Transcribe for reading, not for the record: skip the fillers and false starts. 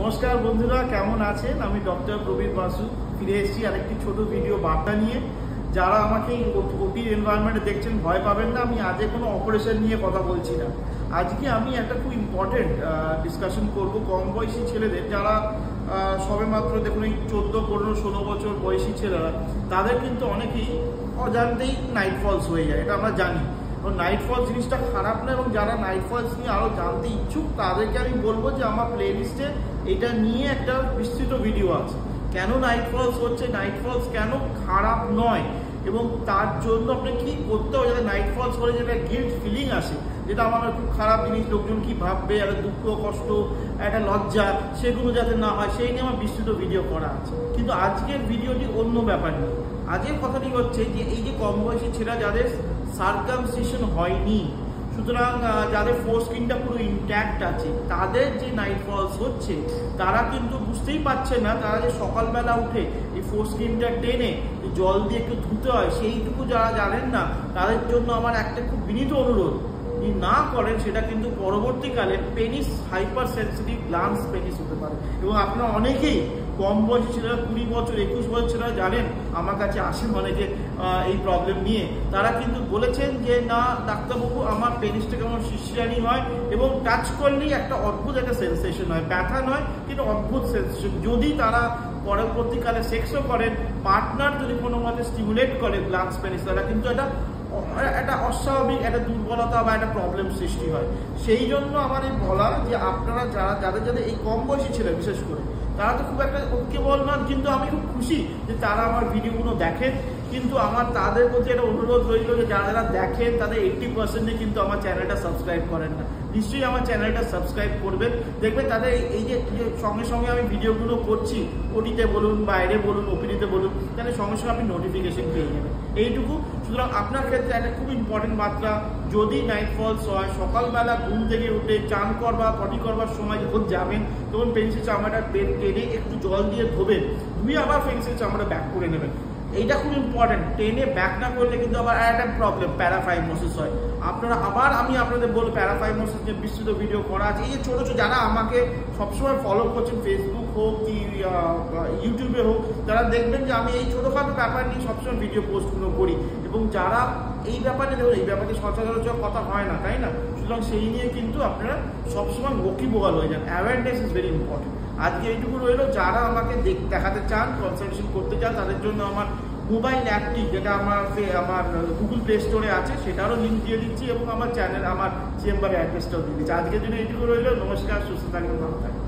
নমস্কার বন্ধুরা, কেমন আছেন? আমি ডক্টর প্রবীর বাসু ফিরে এসেছি আরেকটি ছোট ভিডিও বার্তা নিয়ে। যারা আমাকে ওটির এনভায়রনমেন্টে দেখছেন ভয় পাবেন না, আমি আজকে কোনো অপারেশন নিয়ে কথা বলছি না। আজকে আমি একটা খুব ইম্পর্টেন্ট ডিসকাশন করব কম বয়সী ছেলেদের, যারা সবে মাত্র দেখুন এই 14, 15, 16 বছর বয়সী ছেলেরা, তাদের কিন্তু অনেকেই অজান্তেই নাইট ফলস হয়ে যায়, এটা আমরা জানি। নাইট ফলস জিনিসটা খারাপ না, এবং যারা নাইট ফলস নিয়ে আরও জানতে ইচ্ছুক তাদেরকে আমি বলবো যে আমার প্লেলিস্টে এটা নিয়ে একটা বিস্তৃত ভিডিও আছে। কেন নাইট ফলস হচ্ছে, নাইট ফলস কেন খারাপ নয়, এবং তার জন্য আপনি কি করতে হবে যাতে নাইট ফলস করে যেটা গিল্ট ফিলিং আসে, যেটা আমার খুব খারাপ জিনিস, লোকজন কি ভাববে, একটা দুঃখ, কষ্ট, একটা লজ্জা, সেগুলো যাতে না হয় সেই নিয়ে আমার বিস্তৃত ভিডিও করা আছে। কিন্তু আজকের ভিডিওটি অন্য ব্যাপার নিয়ে। আজকের কথাটি হচ্ছে যে এই যে কম বয়সী ছেলেরা যাদের সার্কামসিশন হয়নি, সুতরাং যাদের ফোরস্কিনটা পুরো ইনট্যাক্ট আছে, তাদের যে নাইট ফলস হচ্ছে তারা কিন্তু বুঝতেই পারছে না। তারা যে সকালবেলা উঠে এই ফোরস্কিনটা টেনে জল দিয়ে একটু ধুতে হয়, সেইটুকু যারা জানেন না, তাদের জন্য আমার একটা খুব বিনীত অনুরোধ, যদি না করেন সেটা কিন্তু পরবর্তীকালে penis hyper sensitive glance penis হতে পারে। এবং আপনারা অনেকেই কম বয়সী ছেলেরা 20 বছর 21 বছর ছেলেরা জানেন, আমার কাছে আসেন অনেকে এই প্রবলেম নিয়ে। তারা কিন্তু বলেছেন যে না ডাক্তারবাবু, আমার পেনিসটা কেমন শিরশিরানি হয় এবং টাচ করলেই একটা অদ্ভুত একটা সেন্সেশন হয়, ব্যথা নয় কিন্তু অদ্ভুত সেন্সেশন। যদি তারা পরবর্তীকালে সেক্সও করেন, পার্টনার যদি কোনো মতে স্টিমুলেট করে গ্ল্যান্স পেনিস, তারা কিন্তু একটা অস্বাভাবিক একটা দুর্বলতা বা একটা প্রবলেম সৃষ্টি হয়। সেই জন্য আমার এই বলা যে আপনারা যাদের এই কম বয়সী ছেলে বিশেষ করে, তারা তো খুব একটা ওকে বলবেন, কিন্তু আমি খুব খুশি যে তারা আমার ভিডিওগুলো দেখেন। কিন্তু আমার তাদের প্রতি একটা অনুরোধ রইল যে যারা দেখেন তাদের 80% কিন্তু আমার চ্যানেলটা সাবস্ক্রাইব করেন না। নিশ্চয়ই আমার চ্যানেলটা সাবস্ক্রাইব করবেন, দেখবেন তাদের এই যে সঙ্গে সঙ্গে আমি ভিডিওগুলো করছি, ওটিতে বলুন, বাইরে বলুন, ওপিডিতে বলুন, তাহলে সঙ্গে সঙ্গে আপনি নোটিফিকেশন পেয়ে যাবেন। এইটুকু। সুতরাং আপনার ক্ষেত্রে একটা খুব ইম্পর্টেন্ট মাত্রা, যদি নাইট ফলস হয়, সকালবেলা ঘুম থেকে উঠে চান করবার, পটি করবার সময় যখন যাবেন, তখন পেন্সিল চামড়াটা টেনে একটু জল দিয়ে ধোবেন, ধুয়ে আবার পেন্সিল চামড়া ব্যাক করে নেবেন। এইটা খুব ইম্পর্টেন্ট। টেনে ব্যাক না করলে কিন্তু আবার একটা প্রবলেম, প্যারাফাইমোসিস হয়। আমি আপনাদের বলবো, প্যারাফাইমোসিস নিয়ে বিস্তৃত ভিডিও করা আছে। এই যে ছোটো যারা আমাকে সবসময় ফলো করছেন, ফেসবুক হোক কি ইউটিউবে হোক, তারা দেখবেন যে আমি এই ছোটোখাটো ব্যাপার নিয়ে সবসময় ভিডিও পোস্টগুলো করি। এবং যারা এই ব্যাপারে দেখুন, এই ব্যাপারে সচরাচর কথা হয় না, তাই না? সুতরাং সেই নিয়ে কিন্তু আপনারা সবসময় ওয়াকিবহাল হয়ে যান। Awareness is very important. আজকে এইটুকু রইল। যারা আমাকে দেখাতে চান, কনসালটেশন করতে চান, তাদের জন্য আমার মোবাইল অ্যাপটি, যেটা আমার গুগল প্লে স্টোরে আছে, সেটারও লিঙ্ক দিয়ে দিচ্ছি, এবং আমার চ্যানেল, আমার চেম্বারের অ্যাড্রেসটাও দিয়ে দিচ্ছি। আজকের জন্য এইটুকু রইল। নমস্কার, সুস্থ থাকবেন, ভালো থাকবেন।